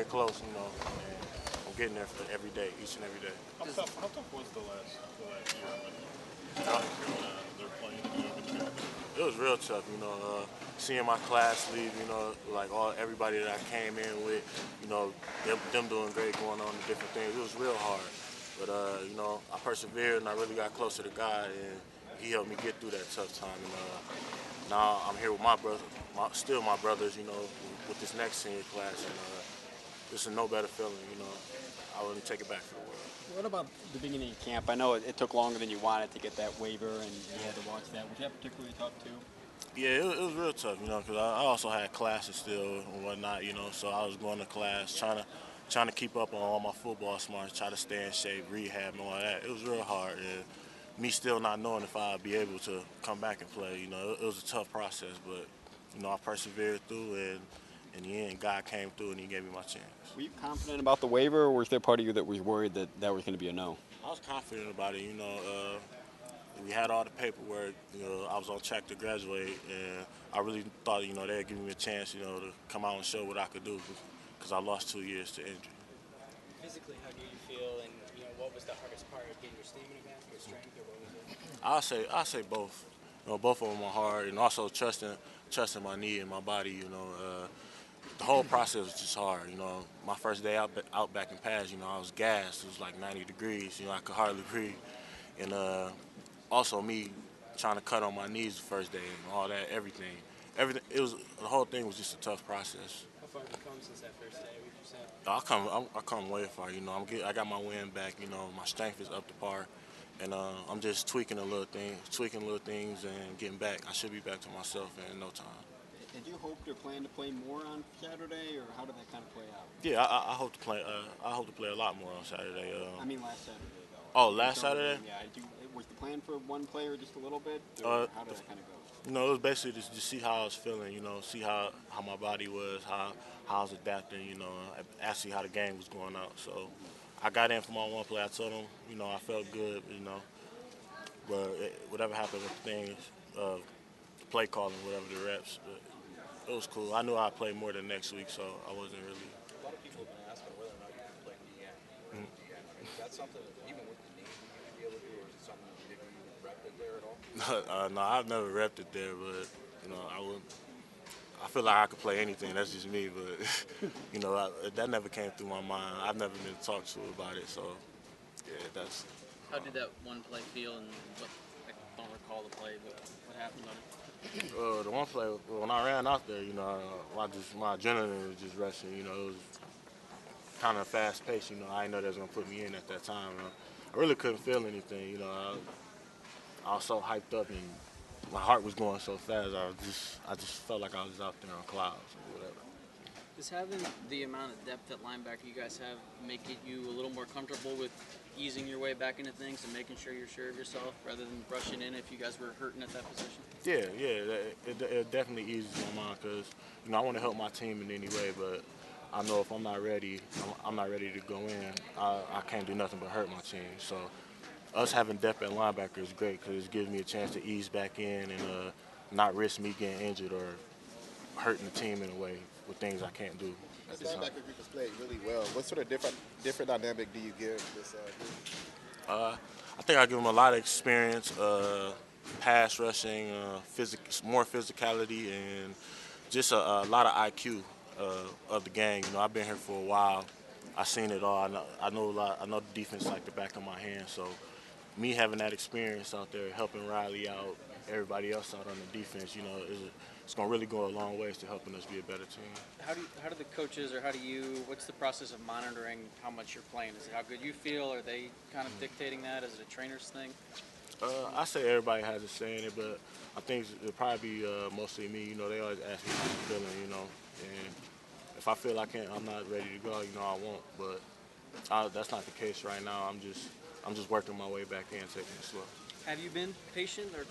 close, you know, and I'm getting there for every day, each and every day. How tough was the last year Uh, when they're playing and you get drafted? It was real tough, you know, seeing my class leave, you know, like everybody that I came in with, you know, them doing great, going on to different things. It was real hard, but you know, I persevered and I really got closer to God, and He helped me get through that tough time. And now I'm here with my brother, still my brothers, you know, with this next senior class, and this is no better feeling, you know. I wouldn't take it back for the world. What about the beginning of camp? I know it took longer than you wanted to get that waiver, and you had to watch that. Was that particularly tough too? Yeah, it was real tough, you know, because I also had classes still and whatnot, you know. So I was going to class, trying to keep up on all my football smarts, try to stay in shape, rehab, and all that. It was real hard, and me still not knowing if I'd be able to come back and play. You know, it was a tough process, but you know, I persevered through, and in the end, God came through and He gave me my chance. Were you confident about the waiver, or was there part of you that was worried that that was going to be a no? I was confident about it, you know. We had all the paperwork. You know, I was on track to graduate, and I really thought, you know, they'd give me a chance, you know, to come out and show what I could do, because I lost 2 years to injury. Physically, how do you feel, and what was the hardest part of getting your stamina back, your strength, or what was it? I say both. You know, both of them are hard, and also trusting my knee and my body. You know, the whole process was just hard. You know, my first day out back in pads, you know, I was gassed. It was like 90 degrees. You know, I could hardly breathe, and also me trying to cut on my knees the first day and all that, everything. It was the whole thing was just a tough process. How far have you come since that first day, would you say? I come way far. You know, I got my wind back. You know, my strength is up to par, and I'm just tweaking little things, and getting back. I should be back to myself in no time. Did you hope to plan to play more on Saturday, or how did that kind of play out? Yeah, I hope to play. I hope to play a lot more on Saturday. I mean, last Saturday though. Oh, last Started- Saturday? Yeah. Was the plan for one player just a little bit, or how did that kind of go? You know, it was basically just to see how I was feeling. You know, see how my body was, how I was adapting. You know, actually how the game was going out. So I got in for my one play. I told him, you know, I felt good. You know, but whatever happened with things, play calling, whatever the reps, but it was cool. I knew I'd play more than next week, so I wasn't really. A lot of people have been asking whether or not you can play DN. Is that something that even with the knee you'd be able to do, or is it something that maybe you repped it there at all? No, I've never repped it there, but you know, I would. I feel like I could play anything. That's just me, but you know, that never came through my mind. I've never been talked to about it, so yeah, that's. How did that one play feel, and I don't recall the play, but what happened on it? The one play when I ran out there, you know, my adrenaline was just rushing. You know, it was kind of fast paced. You know, I didn't know they was gonna put me in at that time. I really couldn't feel anything. You know, I was so hyped up and my heart was going so fast. I just felt like I was out there on clouds or whatever. Does having the amount of depth at linebacker you guys have make you a little more comfortable with easing your way back into things and making sure you're sure of yourself rather than rushing in if you guys were hurting at that position? Yeah, it definitely eases my mind because you know I want to help my team in any way, but I know if I'm not ready, I'm not ready to go in. I can't do nothing but hurt my team. So us having depth at linebacker is great because it gives me a chance to ease back in and not risk me getting injured or hurting the team in a way with things I can't do at This this time. linebacker group has played really well. What sort of different dynamic do you give this group? I think I give them a lot of experience, pass rushing, more physicality, and just a lot of IQ of the game. You know, I've been here for a while. I've seen it all. I know a lot. I know the defense like the back of my hand. So, me having that experience out there, helping Riley out, everybody else out on the defense, you know, it's gonna really go a long ways to helping us be a better team. How do the coaches, or what's the process of monitoring how much you're playing? Is it how good you feel? Are they kind of dictating that? Is it a trainer's thing? I say everybody has a say in it, but I think it'll probably be mostly me. You know, they always ask me how I'm feeling, you know, and if I feel I'm not ready to go, you know, I won't. But that's not the case right now. I'm just working my way back in, taking it slow. Have you been patient or